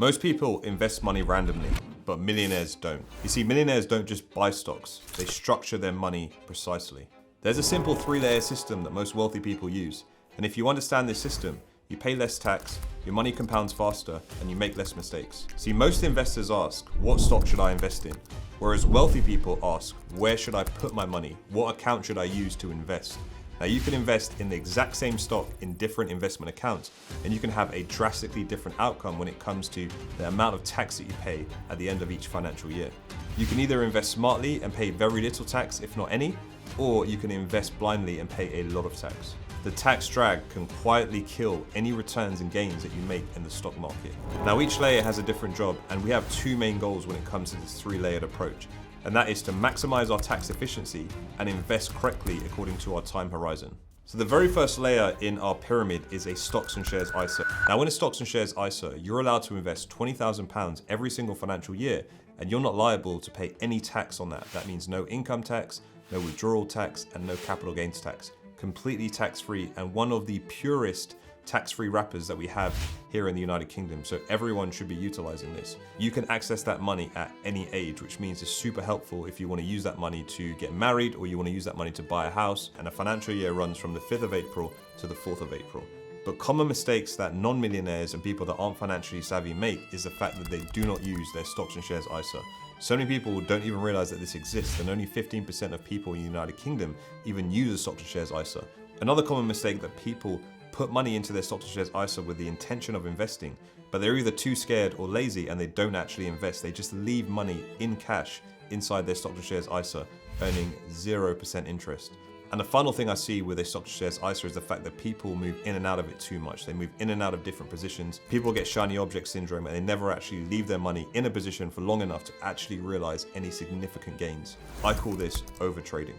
Most people invest money randomly, but millionaires don't. You see, millionaires don't just buy stocks, they structure their money precisely. There's a simple 3-layer system that most wealthy people use, and if you understand this system, you pay less tax, your money compounds faster, and you make less mistakes. See, most investors ask, what stock should I invest in? Whereas wealthy people ask, where should I put my money? What account should I use to invest? Now you can invest in the exact same stock in different investment accounts, and you can have a drastically different outcome when it comes to the amount of tax that you pay at the end of each financial year. You can either invest smartly and pay very little tax, if not any, or you can invest blindly and pay a lot of tax. The tax drag can quietly kill any returns and gains that you make in the stock market. Now each layer has a different job, and we have two main goals when it comes to this 3-layered approach. And that is to maximize our tax efficiency and invest correctly according to our time horizon. So the very first layer in our pyramid is a stocks and shares ISA. Now in a stocks and shares ISA, you're allowed to invest £20,000 every single financial year, and you're not liable to pay any tax on that. That means no income tax, no withdrawal tax, and no capital gains tax. Completely tax-free, and one of the purest tax-free wrappers that we have here in the United Kingdom, so everyone should be utilizing this. You can access that money at any age, which means it's super helpful if you want to use that money to get married or you want to use that money to buy a house, and a financial year runs from the 5th of April to the 4th of April. But common mistakes that non-millionaires and people that aren't financially savvy make is the fact that they do not use their stocks and shares ISA. So many people don't even realize that this exists, and only 15% of people in the United Kingdom even use a stocks and shares ISA. Another common mistake that people put money into their stocks and shares ISA with the intention of investing, but they're either too scared or lazy and they don't actually invest. They just leave money in cash inside their stocks and shares ISA, earning 0% interest. And the final thing I see with a stocks and shares ISA is the fact that people move in and out of it too much. They move in and out of different positions. People get shiny object syndrome, and they never actually leave their money in a position for long enough to actually realize any significant gains. I call this overtrading.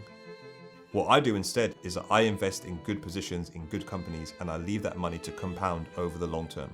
What I do instead is that I invest in good positions in good companies, and I leave that money to compound over the long term.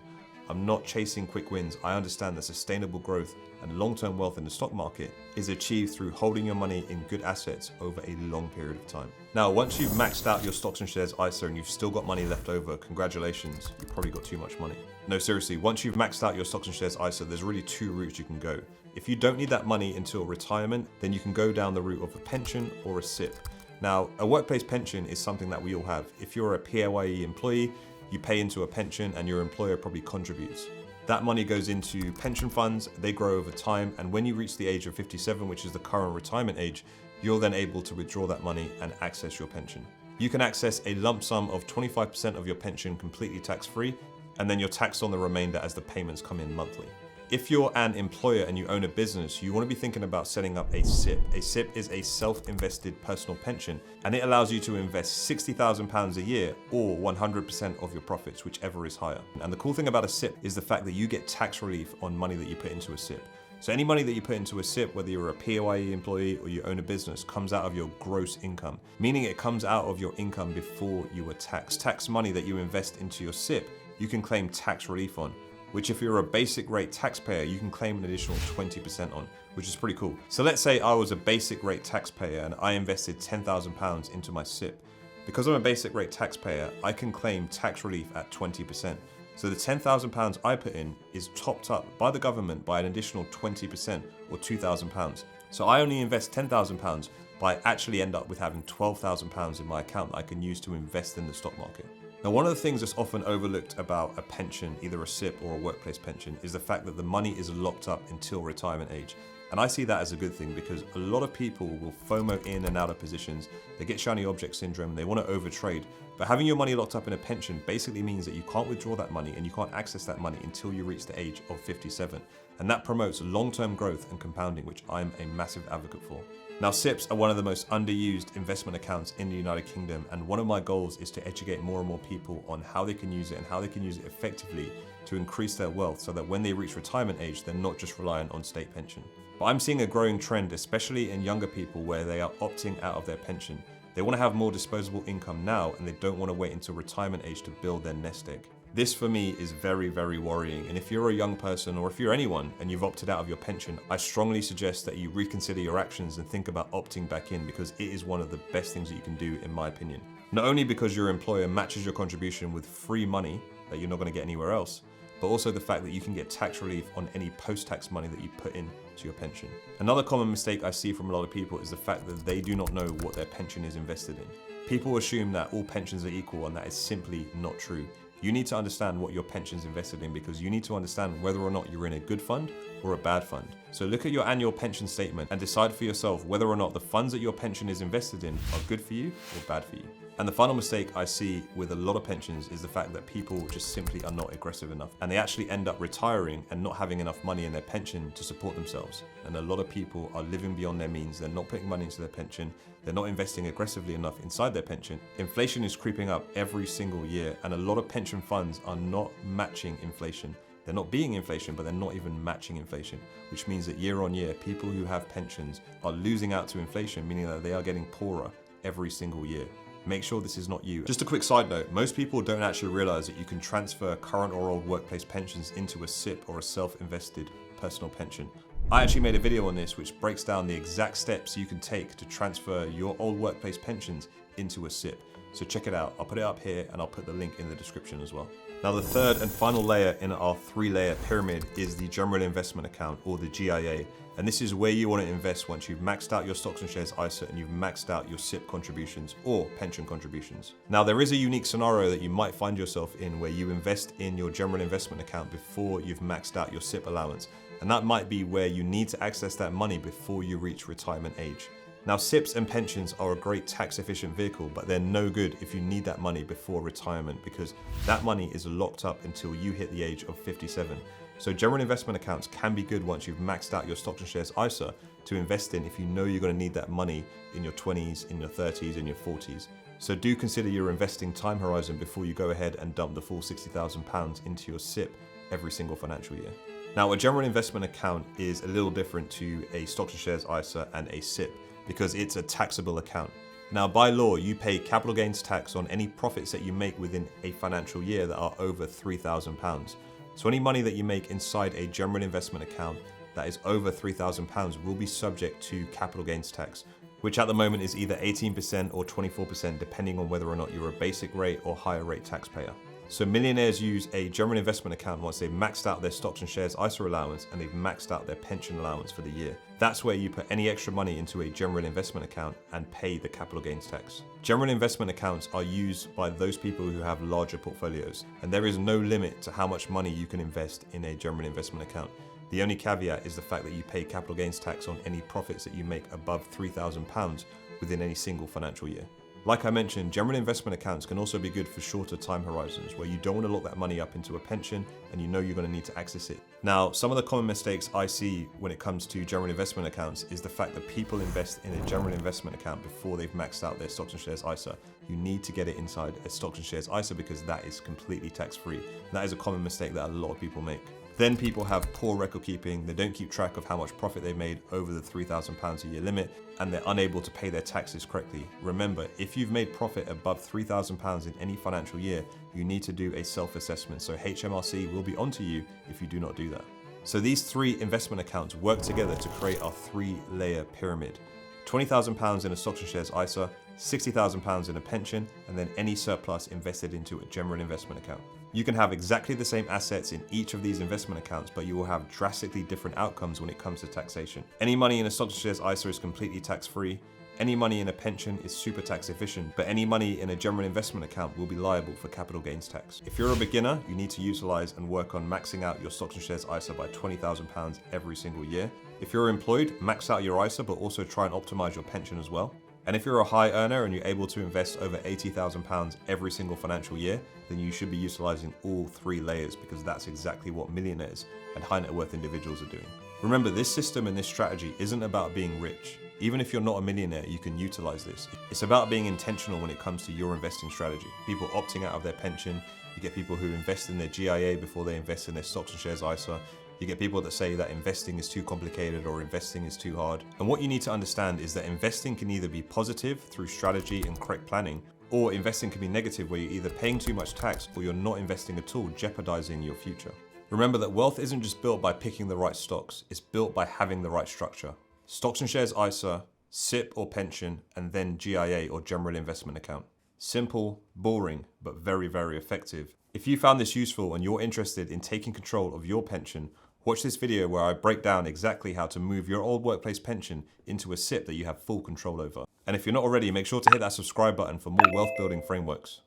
I'm not chasing quick wins. I understand that sustainable growth and long-term wealth in the stock market is achieved through holding your money in good assets over a long period of time. Now, once you've maxed out your stocks and shares ISA and you've still got money left over, congratulations, you've probably got too much money. No, seriously, once you've maxed out your stocks and shares ISA, there's really two routes you can go. If you don't need that money until retirement, then you can go down the route of a pension or a SIPP. Now, a workplace pension is something that we all have. If you're a PAYE employee, you pay into a pension and your employer probably contributes. That money goes into pension funds, they grow over time, and when you reach the age of 57, which is the current retirement age, you're then able to withdraw that money and access your pension. You can access a lump sum of 25% of your pension completely tax-free, and then you're taxed on the remainder as the payments come in monthly. If you're an employer and you own a business, you want to be thinking about setting up a SIPP. A SIPP is a self-invested personal pension, and it allows you to invest £60,000 a year or 100% of your profits, whichever is higher. And the cool thing about a SIPP is the fact that you get tax relief on money that you put into a SIPP. So any money that you put into a SIPP, whether you're a PAYE employee or you own a business, comes out of your gross income, meaning it comes out of your income before you are taxed. Tax money that you invest into your SIPP, you can claim tax relief on, which if you're a basic rate taxpayer, you can claim an additional 20% on, which is pretty cool. So let's say I was a basic rate taxpayer and I invested £10,000 into my SIPP. Because I'm a basic rate taxpayer, I can claim tax relief at 20%. So the £10,000 I put in is topped up by the government by an additional 20% or £2,000. So I only invest £10,000, but I actually end up with having £12,000 in my account that I can use to invest in the stock market. Now, one of the things that's often overlooked about a pension, either a SIPP or a workplace pension, is the fact that the money is locked up until retirement age. And I see that as a good thing because a lot of people will FOMO in and out of positions. They get shiny object syndrome, they want to overtrade. But having your money locked up in a pension basically means that you can't withdraw that money and you can't access that money until you reach the age of 57. And that promotes long-term growth and compounding, which I'm a massive advocate for. Now, SIPPs are one of the most underused investment accounts in the United Kingdom, and one of my goals is to educate more and more people on how they can use it and how they can use it effectively to increase their wealth so that when they reach retirement age, they're not just reliant on state pension. But I'm seeing a growing trend, especially in younger people, where they are opting out of their pension. They want to have more disposable income now, and they don't want to wait until retirement age to build their nest egg. This for me is very, very worrying. And if you're a young person or if you're anyone and you've opted out of your pension, I strongly suggest that you reconsider your actions and think about opting back in, because it is one of the best things that you can do, in my opinion. Not only because your employer matches your contribution with free money that you're not going to get anywhere else, but also the fact that you can get tax relief on any post-tax money that you put in to your pension. Another common mistake I see from a lot of people is the fact that they do not know what their pension is invested in. People assume that all pensions are equal, and that is simply not true. You need to understand what your pension's invested in, because you need to understand whether or not you're in a good fund or a bad fund. So look at your annual pension statement and decide for yourself whether or not the funds that your pension is invested in are good for you or bad for you. And the final mistake I see with a lot of pensions is the fact that people just simply are not aggressive enough, and they actually end up retiring and not having enough money in their pension to support themselves. And a lot of people are living beyond their means. They're not putting money into their pension. They're not investing aggressively enough inside their pension. Inflation is creeping up every single year, and a lot of pension funds are not matching inflation. They're not beating inflation, but they're not even matching inflation, which means that year on year, people who have pensions are losing out to inflation, meaning that they are getting poorer every single year. Make sure this is not you. Just a quick side note, most people don't actually realize that you can transfer current or old workplace pensions into a SIPP or a self-invested personal pension. I actually made a video on this which breaks down the exact steps you can take to transfer your old workplace pensions into a SIPP. So check it out. I'll put it up here and I'll put the link in the description as well. Now the third and final layer in our 3-layer pyramid is the general investment account, or the GIA. And this is where you want to invest once you've maxed out your stocks and shares ISA and you've maxed out your SIPP contributions or pension contributions. Now there is a unique scenario that you might find yourself in where you invest in your general investment account before you've maxed out your SIPP allowance. And that might be where you need to access that money before you reach retirement age. Now, SIPPs and pensions are a great tax efficient vehicle, but they're no good if you need that money before retirement, because that money is locked up until you hit the age of 57. So general investment accounts can be good once you've maxed out your stocks and shares ISA to invest in if you know you're going to need that money in your 20s, in your 30s, in your 40s. So do consider your investing time horizon before you go ahead and dump the full £60,000 into your SIPP every single financial year. Now, a general investment account is a little different to a stocks and shares ISA and a SIPP, because it's a taxable account. Now, by law, you pay capital gains tax on any profits that you make within a financial year that are over £3,000. So any money that you make inside a general investment account that is over £3,000 will be subject to capital gains tax, which at the moment is either 18% or 24%, depending on whether or not you're a basic rate or higher rate taxpayer. So millionaires use a general investment account once they've maxed out their stocks and shares ISA allowance and they've maxed out their pension allowance for the year. That's where you put any extra money into a general investment account and pay the capital gains tax. General investment accounts are used by those people who have larger portfolios, and there is no limit to how much money you can invest in a general investment account. The only caveat is the fact that you pay capital gains tax on any profits that you make above £3,000 within any single financial year. Like I mentioned, general investment accounts can also be good for shorter time horizons where you don't want to lock that money up into a pension and you know you're going to need to access it. Now, some of the common mistakes I see when it comes to general investment accounts is the fact that people invest in a general investment account before they've maxed out their stocks and shares ISA. You need to get it inside a stocks and shares ISA because that is completely tax-free. That is a common mistake that a lot of people make. Then people have poor record keeping, they don't keep track of how much profit they made over the £3,000 a year limit, and they're unable to pay their taxes correctly. Remember, if you've made profit above £3,000 in any financial year, you need to do a self-assessment, so HMRC will be onto you if you do not do that. So these 3 investment accounts work together to create our 3-layer pyramid. £20,000 in a stocks and shares ISA, £60,000 in a pension, and then any surplus invested into a general investment account. You can have exactly the same assets in each of these investment accounts, but you will have drastically different outcomes when it comes to taxation. Any money in a stocks and shares ISA is completely tax-free. Any money in a pension is super tax efficient, but any money in a general investment account will be liable for capital gains tax. If you're a beginner, you need to utilize and work on maxing out your stocks and shares ISA by £20,000 every single year. If you're employed, max out your ISA, but also try and optimize your pension as well. And if you're a high earner and you're able to invest over £80,000 every single financial year, then you should be utilizing all 3 layers, because that's exactly what millionaires and high net worth individuals are doing. Remember, this system and this strategy isn't about being rich. Even if you're not a millionaire, you can utilize this. It's about being intentional when it comes to your investing strategy. People opting out of their pension, you get people who invest in their GIA before they invest in their stocks and shares ISA. You get people that say that investing is too complicated or investing is too hard. And what you need to understand is that investing can either be positive through strategy and correct planning, or investing can be negative where you're either paying too much tax or you're not investing at all, jeopardizing your future. Remember that wealth isn't just built by picking the right stocks, it's built by having the right structure. Stocks and shares ISA, SIPP or pension, and then GIA or general investment account. Simple, boring, but very, very effective If you found this useful and you're interested in taking control of your pension, watch this video where I break down exactly how to move your old workplace pension into a SIPP that you have full control over. And if you're not already, make sure to hit that subscribe button for more wealth building frameworks.